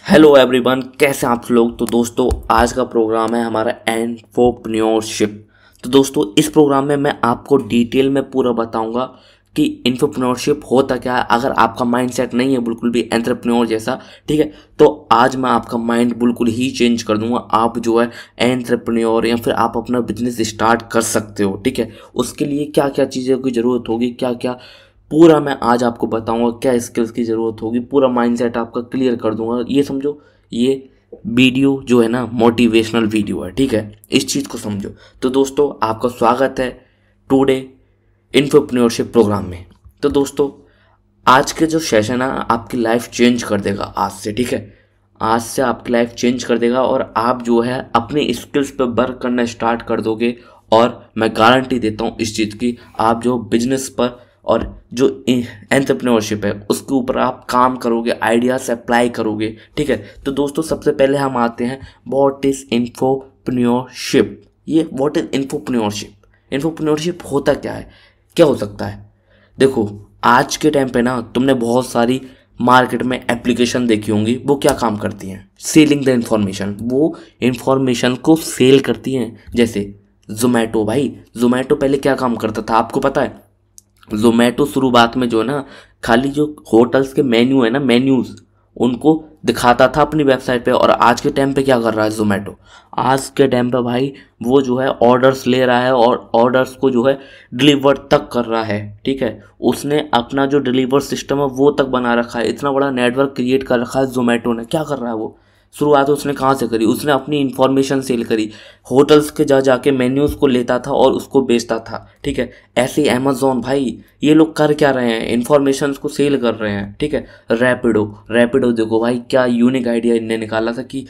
Hello everyone, कैसे हैं आप लोग। तो दोस्तों आज का प्रोग्राम है हमारा इन्फोप्रेन्योरशिप। तो दोस्तों इस प्रोग्राम में मैं आपको डिटेल में पूरा बताऊंगा कि इन्फोप्रेन्योरशिप होता क्या है। अगर आपका माइंडसेट नहीं है बिल्कुल भी एंटरप्रेन्योर जैसा, ठीक है, तो आज मैं आपका माइंड बिल्कुल ही चेंज कर दूंगा। आप जो है एंटरप्रेन्योर या फिर आप अपना बिजनेस स्टार्ट कर सकते हो, ठीक है। उसके लिए क्या क्या चीज़ों की ज़रूरत होगी, क्या क्या पूरा मैं आज आपको बताऊंगा, क्या स्किल्स की ज़रूरत होगी, पूरा माइंडसेट आपका क्लियर कर दूंगा। ये समझो, ये वीडियो जो है ना मोटिवेशनल वीडियो है, ठीक है, इस चीज़ को समझो। तो दोस्तों आपका स्वागत है टुडे इन्फोप्रेन्योरशिप प्रोग्राम में। तो दोस्तों आज के जो सेशन है आपकी लाइफ चेंज कर देगा आज से, ठीक है। आज से आपकी लाइफ चेंज कर देगा और आप जो है अपने स्किल्स पे वर्क करना स्टार्ट कर दोगे। और मैं गारंटी देता हूँ इस चीज़ की, आप जो बिजनेस पर और जो एंटरप्रेन्योरशिप है उसके ऊपर आप काम करोगे, आइडियाज अप्लाई करोगे, ठीक है। तो दोस्तों सबसे पहले हम आते हैं व्हाट इज़ इन्फोप्रेन्योरशिप। ये व्हाट इज़ इन्फोप्रेन्योरशिप, इन्फोप्रेन्योरशिप होता क्या है, क्या हो सकता है। देखो आज के टाइम पे ना तुमने बहुत सारी मार्केट में एप्लीकेशन देखी होंगी। वो क्या काम करती हैं, सेलिंग द इंफॉर्मेशन। वो इंफॉर्मेशन को सेल करती हैं। जैसे जोमेटो, भाई जोमेटो पहले क्या काम करता था आपको पता है। जोमेटो शुरुआत में जो है ना खाली जो होटल्स के मेन्यू है ना, मेन्यूज उनको दिखाता था अपनी वेबसाइट पे। और आज के टाइम पे क्या कर रहा है जोमेटो, आज के टाइम पे भाई वो जो है ऑर्डर्स ले रहा है और ऑर्डर्स को जो है डिलीवर तक कर रहा है, ठीक है। उसने अपना जो डिलीवर सिस्टम है वो तक बना रखा है। इतना बड़ा नेटवर्क क्रिएट कर रखा है जोमेटो ने। क्या कर रहा है वो, शुरुआत उसने कहाँ से करी, उसने अपनी इन्फॉर्मेशन सेल करी। होटल्स के जाके मेन्यूज़ को लेता था और उसको बेचता था, ठीक है। ऐसे ही अमेज़ॉन, भाई ये लोग कर क्या रहे हैं, इन्फॉर्मेशन को सेल कर रहे हैं, ठीक है। रैपिडो देखो भाई, क्या यूनिक आइडिया इनने निकाला था कि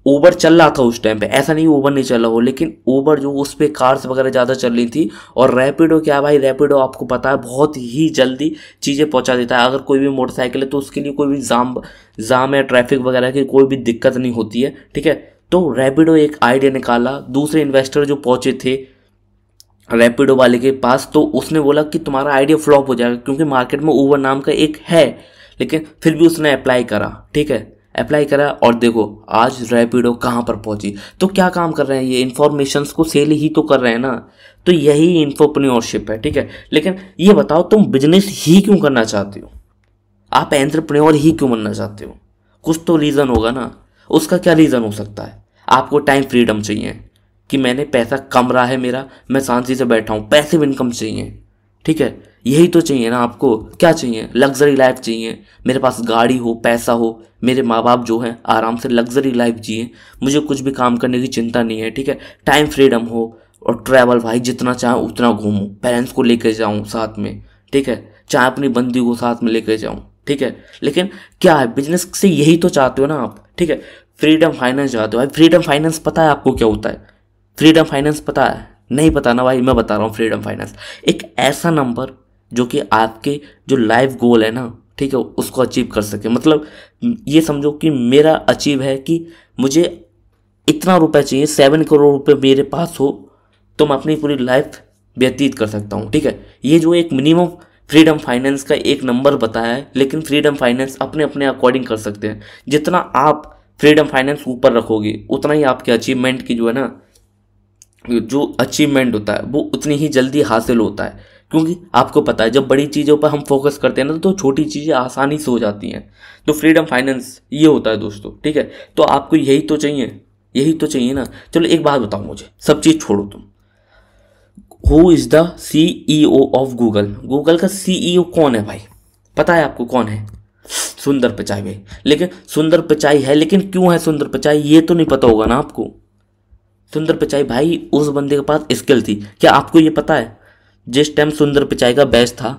ऊबर चल रहा था उस टाइम पे। ऐसा नहीं ऊबर नहीं चल रहा हो, लेकिन ऊबर जो उस पर कार्स वगैरह ज़्यादा चल रही थी। और रैपिडो क्या भाई, रैपिडो आपको पता है बहुत ही जल्दी चीज़ें पहुंचा देता है। अगर कोई भी मोटरसाइकिल है तो उसके लिए कोई भी जाम या ट्रैफिक वगैरह की कोई भी दिक्कत नहीं होती है, ठीक है। तो रैपिडो एक आइडिया निकाला। दूसरे इन्वेस्टर जो पहुंचे थे रैपिडो वाले के पास, तो उसने बोला कि तुम्हारा आइडिया फ्लॉप हो जाएगा, क्योंकि मार्केट में ऊबर नाम का एक है। लेकिन फिर भी उसने अप्लाई करा, ठीक है, अप्लाई करा। और देखो आज रैपिडो कहाँ पर पहुंची। तो क्या काम कर रहे हैं ये, इन्फॉर्मेशंस को सेल ही तो कर रहे हैं ना। तो यही इन्फोप्रेन्योरशिप है, ठीक है। लेकिन ये बताओ तुम बिजनेस ही क्यों करना चाहते हो, आप एंटरप्रेन्योर ही क्यों बनना चाहते हो। कुछ तो रीज़न होगा ना। उसका क्या रीज़न हो सकता है, आपको टाइम फ्रीडम चाहिए कि मैंने पैसा कम रहा है मेरा, मैं शांति से बैठा हूँ, पैसिव इनकम चाहिए, ठीक है। यही तो चाहिए ना आपको। क्या चाहिए, लग्जरी लाइफ चाहिए, मेरे पास गाड़ी हो, पैसा हो, मेरे माँ बाप जो हैं आराम से लग्जरी लाइफ जिए, मुझे कुछ भी काम करने की चिंता नहीं है, ठीक है। टाइम फ्रीडम हो और ट्रैवल, भाई जितना चाहूँ उतना घूमूँ, पेरेंट्स को लेकर जाऊँ साथ में, ठीक है, चाहे अपनी बंदी को साथ में लेकर जाऊँ, ठीक है। लेकिन क्या है, बिजनेस से यही तो चाहते हो ना आप, ठीक है। फ्रीडम फाइनेंस चाहते हो भाई। फ्रीडम फाइनेंस पता है आपको क्या होता है, फ्रीडम फाइनेंस पता है, नहीं पता ना भाई, मैं बता रहा हूँ। फ्रीडम फाइनेंस एक ऐसा नंबर जो कि आपके जो लाइफ गोल है ना, ठीक है, उसको अचीव कर सके। मतलब ये समझो कि मेरा अचीव है कि मुझे इतना रुपए चाहिए, 7 करोड़ रुपए मेरे पास हो तो मैं अपनी पूरी लाइफ व्यतीत कर सकता हूँ, ठीक है। ये जो एक मिनिमम फ्रीडम फाइनेंस का एक नंबर बताया है। लेकिन फ्रीडम फाइनेंस अपने अपने अकॉर्डिंग कर सकते हैं। जितना आप फ्रीडम फाइनेंस ऊपर रखोगे उतना ही आपके अचीवमेंट की जो है ना, जो अचीवमेंट होता है वो उतनी ही जल्दी हासिल होता है। क्योंकि आपको पता है जब बड़ी चीज़ों पर हम फोकस करते हैं ना तो छोटी चीज़ें आसानी से हो जाती हैं। तो फ्रीडम फाइनेंस ये होता है दोस्तों, ठीक है। तो आपको यही तो चाहिए, यही तो चाहिए ना। चलो एक बात बताओ मुझे, सब चीज़ छोड़ो तुम, who is the CEO of Google. Google का CEO कौन है भाई, पता है आपको कौन है, सुंदर पिचाई भाई। लेकिन सुंदर पिचाई है, लेकिन क्यों है सुंदर पिचाई ये तो नहीं पता होगा ना आपको। सुंदर पिचाई भाई उस बंदे के पास स्किल थी। क्या आपको ये पता है जिस टाइम सुंदर पिचाई का बैच था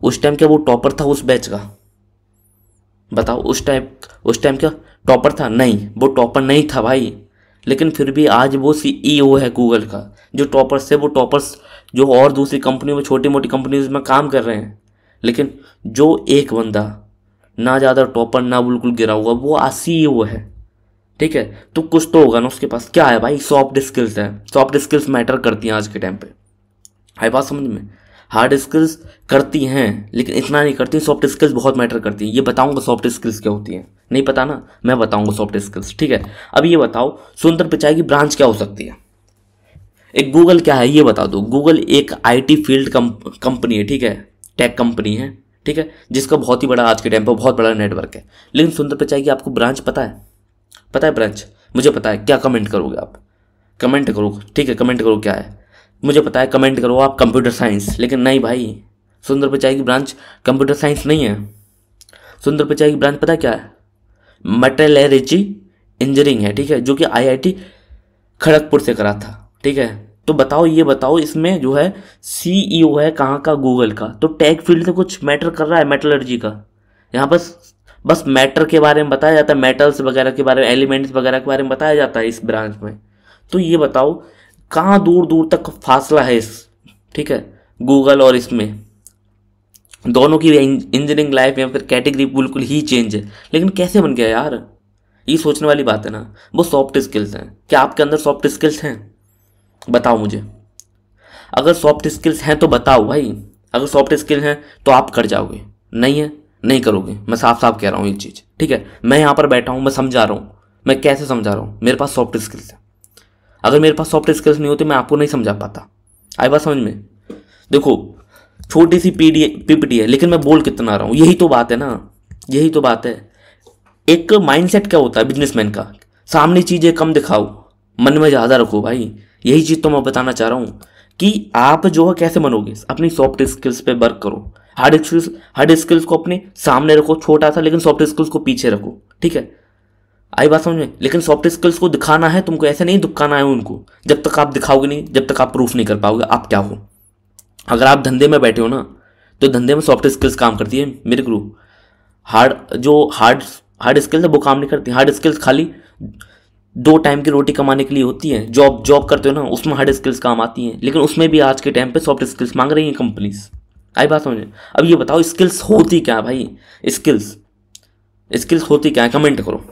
उस टाइम क्या वो टॉपर था उस बैच का, बताओ। उस टाइम क्या टॉपर था, नहीं वो टॉपर नहीं था भाई। लेकिन फिर भी आज वो CEO है गूगल का। जो टॉपर्स थे वो टॉपर्स जो और दूसरी कंपनियों में, छोटी मोटी कंपनीज में काम कर रहे हैं। लेकिन जो एक बंदा ना ज़्यादा टॉपर ना बिल्कुल गिरा हुआ, वो आज CEO है, ठीक है। तो कुछ तो होगा ना उसके पास। क्या है भाई, सॉफ्ट स्किल्स है। सॉफ्ट स्किल्स मैटर करती हैं आज के टाइम पे, है बात समझ में। हार्ड स्किल्स करती हैं लेकिन इतना नहीं करती, सॉफ्ट स्किल्स बहुत मैटर करती हैं। ये बताऊंगा सॉफ्ट स्किल्स क्या होती हैं, नहीं पता ना, मैं बताऊंगा सॉफ्ट स्किल्स, ठीक है। अब ये बताओ सुंदर पिचाई की ब्रांच क्या हो सकती है? एक गूगल क्या है ये बता दो। गूगल एक आईटी फील्ड कंपनी है, ठीक है, टेक कंपनी है, ठीक है, जिसका बहुत ही बड़ा आज के टाइम पर बहुत बड़ा नेटवर्क है। लेकिन सुंदर पिचाई की आपको ब्रांच पता है? पता है ब्रांच? मुझे पता है। क्या कमेंट करोगे आप? कमेंट करो, ठीक है, कमेंट करो क्या है, मुझे पता है। कमेंट करो आप कंप्यूटर साइंस। लेकिन नहीं भाई, सुंदर पिचाई की ब्रांच कंप्यूटर साइंस नहीं है। सुंदर पिचाई की ब्रांच पता है क्या है? मेटलर्जी इंजीनियरिंग है, ठीक है, जो कि आईआईटी खड़गपुर से करा था, ठीक है। तो बताओ, ये बताओ इसमें जो है सीईओ है कहाँ का? गूगल का। तो टेक फील्ड से कुछ मैटर कर रहा है मेटलर्जी का? यहाँ बस मैटर के बारे में बताया जाता है, मेटल्स वगैरह के बारे में, एलिमेंट्स वगैरह के बारे में बताया जाता है इस ब्रांच में। तो ये बताओ कहाँ दूर दूर तक फासला है इस, ठीक है, गूगल और इसमें। दोनों की इंजीनियरिंग लाइफ या फिर कैटेगरी बिल्कुल ही चेंज है। लेकिन कैसे बन गया यार, ये सोचने वाली बात है ना। वो सॉफ्ट स्किल्स हैं। क्या आपके अंदर सॉफ्ट स्किल्स हैं? बताओ मुझे। अगर सॉफ्ट स्किल्स हैं तो बताओ भाई। अगर सॉफ्ट स्किल हैं तो आप कर जाओगे, नहीं है नहीं करोगे। मैं साफ साफ कह रहा हूँ ये चीज़, ठीक है। मैं यहाँ पर बैठा हूँ, मैं समझा रहा हूँ। मैं कैसे समझा रहा हूँ? मेरे पास सॉफ्ट स्किल्स है। अगर मेरे पास सॉफ्ट स्किल्स नहीं होते मैं आपको नहीं समझा पाता। आई बात समझ में? देखो छोटी सी पीपीटी है लेकिन मैं बोल कितना रहा हूँ, यही तो बात है ना, यही तो बात है। एक माइंडसेट क्या होता है बिजनेसमैन का? सामने चीज़ें कम दिखाओ, मन में ज़्यादा रखो भाई। यही चीज़ तो मैं बताना चाह रहा हूँ कि आप जो है कैसे बनोगे, अपनी सॉफ्ट स्किल्स पे वर्क करो। हार्ड स्किल्स को अपने सामने रखो छोटा सा, लेकिन सॉफ्ट स्किल्स को पीछे रखो, ठीक है। आई बात समझ में? लेकिन सॉफ्ट स्किल्स को दिखाना है तुमको, ऐसे नहीं दुखाना है उनको। जब तक आप दिखाओगे नहीं, जब तक आप प्रूफ नहीं कर पाओगे आप क्या हो। अगर आप धंधे में बैठे हो ना, तो धंधे में सॉफ्ट स्किल्स काम करती है मेरे गुरु। हार्ड स्किल्स है वो काम नहीं करती। हार्ड स्किल्स खाली 2 टाइम की रोटी कमाने के लिए होती है। जॉब करते हो ना, उसमें हार्ड स्किल्स काम आती हैं, लेकिन उसमें भी आज के टाइम पे सॉफ्ट स्किल्स मांग रही हैं कंपनीज। आई बात समझे? अब ये बताओ स्किल्स होती क्या है भाई? स्किल्स होती क्या है? कमेंट करो,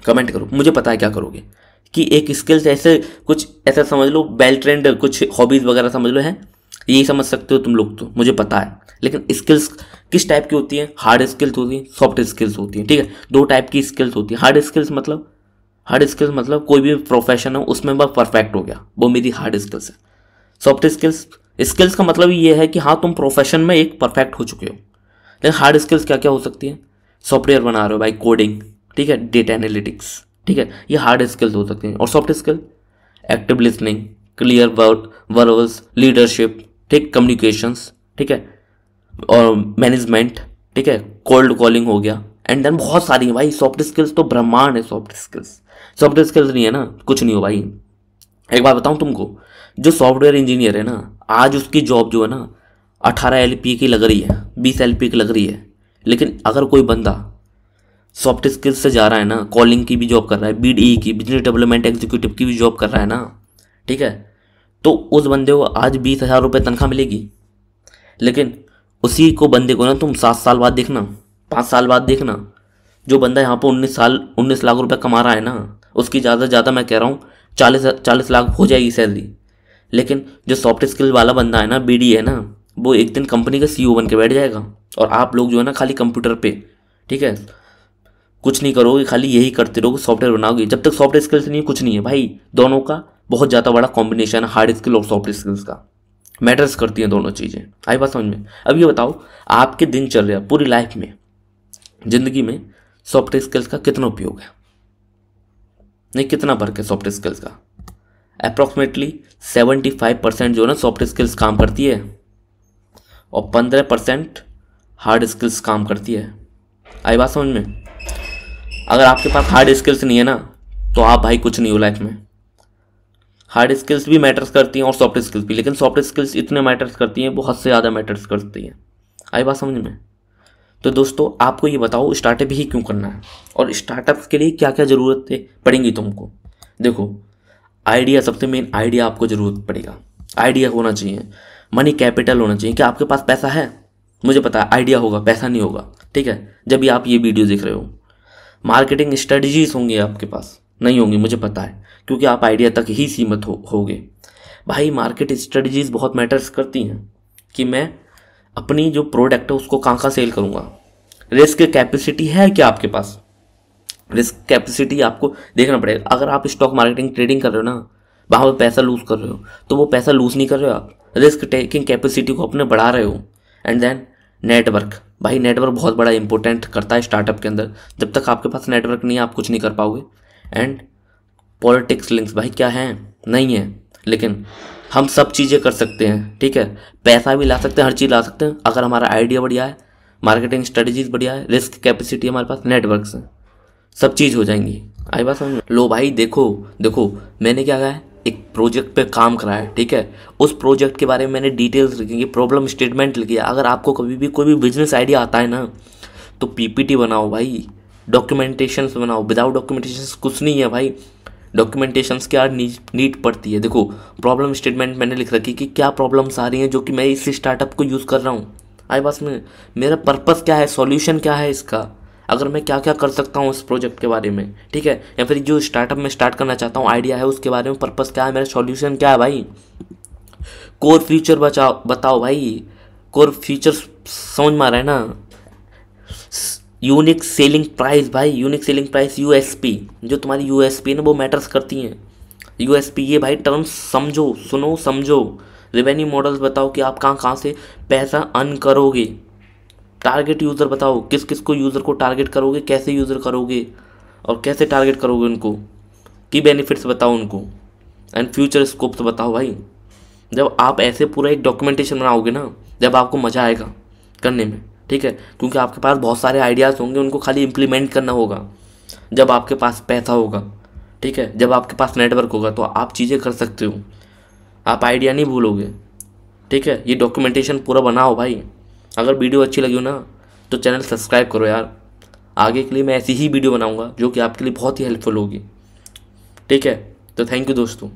कमेंट करो। मुझे पता है क्या करोगे कि एक स्किल्स ऐसे कुछ ऐसा समझ लो, वेल ट्रेंड कुछ हॉबीज वगैरह समझ लो, है यही समझ सकते हो तुम लोग, तो मुझे पता है। लेकिन स्किल्स किस टाइप की होती है? हार्ड स्किल्स होती है, सॉफ्ट स्किल्स होती है, ठीक है। 2 टाइप की स्किल्स होती है। हार्ड स्किल्स मतलब कोई भी प्रोफेशन हो उसमें मैं परफेक्ट हो गया, वो मेरी हार्ड स्किल्स है। सॉफ्ट स्किल्स का मतलब ये है कि हाँ तुम प्रोफेशन में एक परफेक्ट हो चुके हो। लेकिन हार्ड स्किल्स क्या क्या हो सकती है? सॉफ्टवेयर बना रहे हो भाई, कोडिंग, ठीक है, डेटा एनालिटिक्स, ठीक है, ये हार्ड स्किल्स हो सकती हैं। और soft skill active listening, clear verbals, leadership, ठीक, कम्युनिकेशंस, ठीक है, और मैनेजमेंट, ठीक है, कोल्ड कॉलिंग हो गया, एंड देन बहुत सारी है भाई। सॉफ्ट स्किल्स तो ब्रह्मांड है। सॉफ्ट स्किल्स नहीं है ना, कुछ नहीं हो भाई। एक बात बताऊं तुमको, जो सॉफ्टवेयर इंजीनियर है ना, आज उसकी जॉब जो है ना 18 LP की लग रही है, 20 LP की लग रही है। लेकिन अगर कोई बंदा सॉफ्ट स्किल्स से जा रहा है ना, कॉलिंग की भी जॉब कर रहा है, BDE की, बिजनेस डेवलपमेंट एग्जीक्यूटिव की भी जॉब कर रहा है ना, ठीक है, तो उस बंदे को आज 20,000 रुपये तनख्वाह मिलेगी। लेकिन उसी को बंदे को ना तुम 7 साल बाद देखना, 5 साल बाद देखना, जो बंदा यहाँ पर 19 लाख रुपए कमा रहा है ना, उसकी ज़्यादा से ज़्यादा मैं कह रहा हूँ 40 लाख हो जाएगी सैलरी। लेकिन जो सॉफ्ट स्किल वाला बंदा है ना, BDE है ना, वो एक दिन कंपनी का CEO बन के बैठ जाएगा। और आप लोग जो है ना खाली कंप्यूटर पे, ठीक है, कुछ नहीं करोगे, खाली यही करते रहोगे, सॉफ्टवेयर बनाओगे। जब तक सॉफ्ट स्किल्स नहीं है कुछ नहीं है भाई। दोनों का बहुत ज़्यादा बड़ा कॉम्बिनेशन है, हार्ड स्किल और सॉफ्ट स्किल्स का। मैटर्स करती हैं दोनों चीज़ें। आई बात समझ में? अब ये बताओ आपके दिनचर्या पूरी लाइफ में, जिंदगी में सॉफ्ट स्किल्स का कितना उपयोग है? नहीं, कितना फर्क है सॉफ्ट स्किल्स का? अप्रॉक्सीमेटली 75% जो है ना सॉफ्ट स्किल्स काम करती है और 15% हार्ड स्किल्स काम करती है। आई बात समझ में? अगर आपके पास हार्ड स्किल्स नहीं है ना, तो आप भाई कुछ नहीं हो लाइफ में। हार्ड स्किल्स भी मैटर्स करती हैं और सॉफ्ट स्किल्स भी, लेकिन सॉफ्ट स्किल्स इतने मैटर्स करती हैं, बहुत से ज़्यादा मैटर्स करती हैं। आई बात समझ में? तो दोस्तों आपको ये बताओ स्टार्टअप ही क्यों करना है और स्टार्टअप के लिए क्या क्या ज़रूरतें पड़ेंगी तुमको। देखो, आइडिया, सबसे मेन आइडिया आपको ज़रूरत पड़ेगा। आइडिया होना चाहिए, मनी कैपिटल होना चाहिए। क्या आपके पास पैसा है? मुझे पता है आइडिया होगा, पैसा नहीं होगा, ठीक है, जब भी आप ये वीडियो देख रहे हो। मार्केटिंग स्ट्रेटजीज होंगी आपके पास, नहीं होंगी, मुझे पता है, क्योंकि आप आइडिया तक ही सीमित होगे। भाई मार्केट स्ट्रेटजीज बहुत मैटर्स करती हैं, कि मैं अपनी जो प्रोडक्ट है उसको कहाँ कहाँ सेल करूँगा। रिस्क कैपेसिटी है क्या आपके पास? रिस्क कैपेसिटी आपको देखना पड़ेगा। अगर आप स्टॉक मार्केटिंग ट्रेडिंग कर रहे हो ना, वहाँ पर पैसा लूज़ कर रहे हो, तो वो पैसा लूज़ नहीं कर रहे हो, आप रिस्क टेकिंग कैपेसिटी को अपने बढ़ा रहे हो। एंड देन नेटवर्क, भाई नेटवर्क बहुत बड़ा इंपॉर्टेंट करता है स्टार्टअप के अंदर। जब तक आपके पास नेटवर्क नहीं है आप कुछ नहीं कर पाओगे। एंड पॉलिटिक्स लिंक्स भाई क्या है? नहीं है, लेकिन हम सब चीज़ें कर सकते हैं, ठीक है। पैसा भी ला सकते हैं, हर चीज़ ला सकते हैं अगर हमारा आइडिया बढ़िया है, मार्केटिंग स्ट्रेटजीज बढ़िया है, रिस्क कैपेसिटी हमारे पास, नेटवर्क से सब चीज़ हो जाएंगी। आई बात समझ? लो भाई देखो देखो, मैंने क्या कहा है, एक प्रोजेक्ट पे काम करा है, ठीक है। उस प्रोजेक्ट के बारे में मैंने डिटेल्स लिखी, प्रॉब्लम स्टेटमेंट लिखी है। अगर आपको कभी भी कोई भी बिजनेस आइडिया आता है ना, तो पीपीटी बनाओ भाई, डॉक्यूमेंटेशंस बनाओ। विदाउट डॉक्यूमेंटेशंस कुछ नहीं है भाई। डॉक्यूमेंटेशंस क्या नीड पड़ती है। देखो प्रॉब्लम स्टेटमेंट मैंने लिख रखी कि क्या प्रॉब्लम्स आ रही हैं जो कि मैं इस स्टार्टअप को यूज़ कर रहा हूँ। आई बस में मेरा पर्पस क्या है, सॉल्यूशन क्या है इसका, अगर मैं क्या क्या कर सकता हूँ इस प्रोजेक्ट के बारे में, ठीक है। या फिर जो स्टार्टअप में स्टार्ट करना चाहता हूँ आइडिया है उसके बारे में पर्पस क्या है, मेरा सॉल्यूशन क्या है भाई। कोर फीचर बताओ भाई, कोर फीचर समझ में आ रहा है ना। यूनिक सेलिंग प्राइस भाई, यूनिक सेलिंग प्राइस, यूएसपी, जो तुम्हारी यूएसपी ना वो मैटर्स करती हैं। यूएसपी ये भाई टर्म्स समझो, सुनो समझो। रेवेन्यू मॉडल्स बताओ कि आप कहाँ कहाँ से पैसा अर्न करोगे। टारगेट यूज़र बताओ, किस किस को यूज़र को टारगेट करोगे, कैसे यूज़र करोगे और कैसे टारगेट करोगे उनको, की बेनिफिट्स बताओ उनको। एंड फ्यूचर स्कोप्स बताओ भाई। जब आप ऐसे पूरा एक डॉक्यूमेंटेशन बनाओगे ना, जब आपको मज़ा आएगा करने में, ठीक है। क्योंकि आपके पास बहुत सारे आइडियाज़ होंगे, उनको खाली इम्प्लीमेंट करना होगा। जब आपके पास पैसा होगा, ठीक है, जब आपके पास नेटवर्क होगा, तो आप चीज़ें कर सकते हो, आप आइडिया नहीं भूलोगे, ठीक है। ये डॉक्यूमेंटेशन पूरा बनाओ भाई। अगर वीडियो अच्छी लगी हो ना तो चैनल सब्सक्राइब करो यार। आगे के लिए मैं ऐसी ही वीडियो बनाऊंगा जो कि आपके लिए बहुत ही हेल्पफुल होगी, ठीक है। तो थैंक यू दोस्तों।